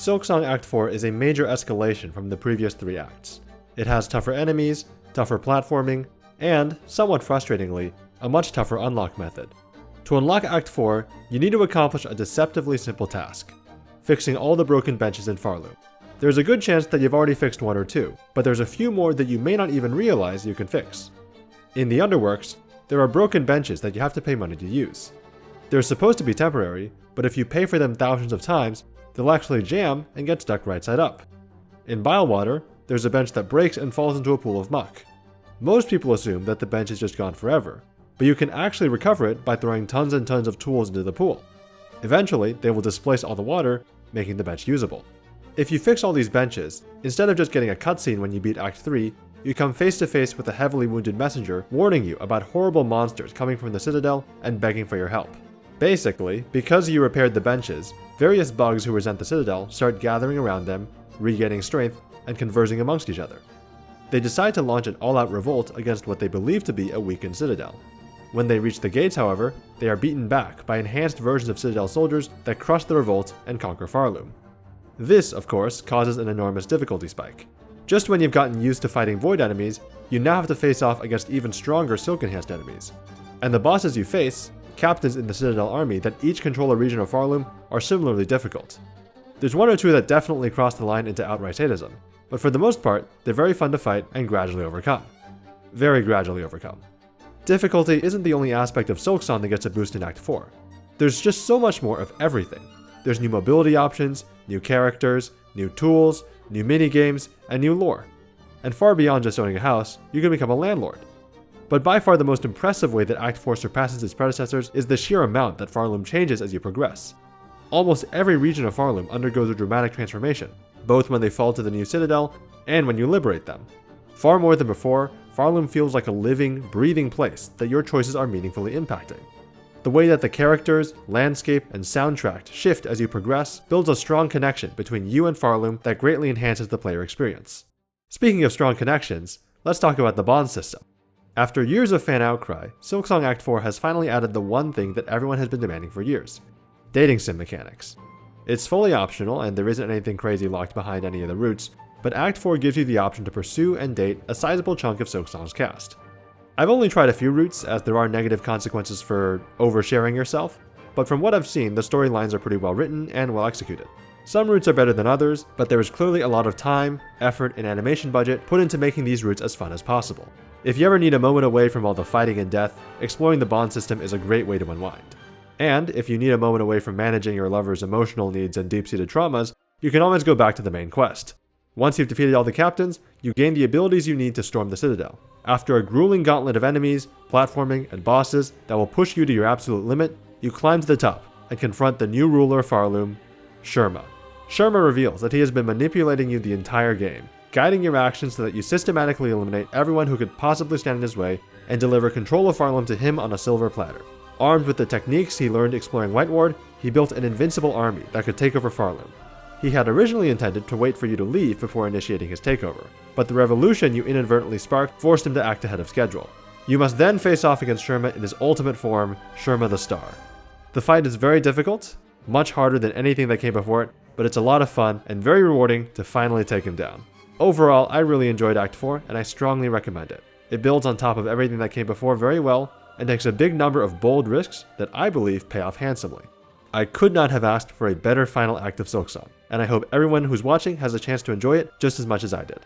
Silksong Act 4 is a major escalation from the previous 3 acts. It has tougher enemies, tougher platforming, and, somewhat frustratingly, a much tougher unlock method. To unlock Act 4, you need to accomplish a deceptively simple task: fixing all the broken benches in Farloom. There's a good chance that you've already fixed 1 or 2, but there's a few more that you may not even realize you can fix. In the Underworks, there are broken benches that you have to pay money to use. They're supposed to be temporary, but if you pay for them thousands of times, they'll actually jam and get stuck right side up. In Bilewater, there's a bench that breaks and falls into a pool of muck. Most people assume that the bench is just gone forever, but you can actually recover it by throwing tons and tons of tools into the pool. Eventually, they will displace all the water, making the bench usable. If you fix all these benches, instead of just getting a cutscene when you beat Act 3, you come face to face with a heavily wounded messenger warning you about horrible monsters coming from the Citadel and begging for your help. Basically, because you repaired the benches, various bugs who resent the Citadel start gathering around them, regaining strength, and conversing amongst each other. They decide to launch an all-out revolt against what they believe to be a weakened Citadel. When they reach the gates, however, they are beaten back by enhanced versions of Citadel soldiers that crush the revolt and conquer Farloom. This, of course, causes an enormous difficulty spike. Just when you've gotten used to fighting void enemies, you now have to face off against even stronger silk-enhanced enemies. And the bosses you face, captains in the Citadel army that each control a region of Farloom, are similarly difficult. There's 1 or 2 that definitely cross the line into outright sadism, but for the most part, they're very fun to fight and gradually overcome. Very gradually overcome. Difficulty isn't the only aspect of Silksong that gets a boost in Act 4. There's just so much more of everything. There's new mobility options, new characters, new tools, new minigames, and new lore. And far beyond just owning a house, you can become a landlord. But by far the most impressive way that Act 4 surpasses its predecessors is the sheer amount that Farloom changes as you progress. Almost every region of Farloom undergoes a dramatic transformation, both when they fall to the new Citadel and when you liberate them. Far more than before, Farloom feels like a living, breathing place that your choices are meaningfully impacting. The way that the characters, landscape, and soundtrack shift as you progress builds a strong connection between you and Farloom that greatly enhances the player experience. Speaking of strong connections, let's talk about the bond system. After years of fan outcry, Silksong Act 4 has finally added the one thing that everyone has been demanding for years: dating sim mechanics. It's fully optional and there isn't anything crazy locked behind any of the routes, but Act 4 gives you the option to pursue and date a sizable chunk of Silksong's cast. I've only tried a few routes as there are negative consequences for oversharing yourself, but from what I've seen, the storylines are pretty well written and well executed. Some routes are better than others, but there is clearly a lot of time, effort, and animation budget put into making these routes as fun as possible. If you ever need a moment away from all the fighting and death, exploring the bond system is a great way to unwind. And if you need a moment away from managing your lover's emotional needs and deep-seated traumas, you can always go back to the main quest. Once you've defeated all the captains, you gain the abilities you need to storm the Citadel. After a grueling gauntlet of enemies, platforming, and bosses that will push you to your absolute limit, you climb to the top and confront the new ruler of Farloom, Sherma. Sherma reveals that he has been manipulating you the entire game, guiding your actions so that you systematically eliminate everyone who could possibly stand in his way and deliver control of Farloom to him on a silver platter. Armed with the techniques he learned exploring White Ward, he built an invincible army that could take over Farloom. He had originally intended to wait for you to leave before initiating his takeover, but the revolution you inadvertently sparked forced him to act ahead of schedule. You must then face off against Sherma in his ultimate form, Sherma the Star. The fight is very difficult, much harder than anything that came before it, but it's a lot of fun and very rewarding to finally take him down. Overall, I really enjoyed Act 4 and I strongly recommend it. It builds on top of everything that came before very well and takes a big number of bold risks that I believe pay off handsomely. I could not have asked for a better final act of Silksong, and I hope everyone who's watching has a chance to enjoy it just as much as I did.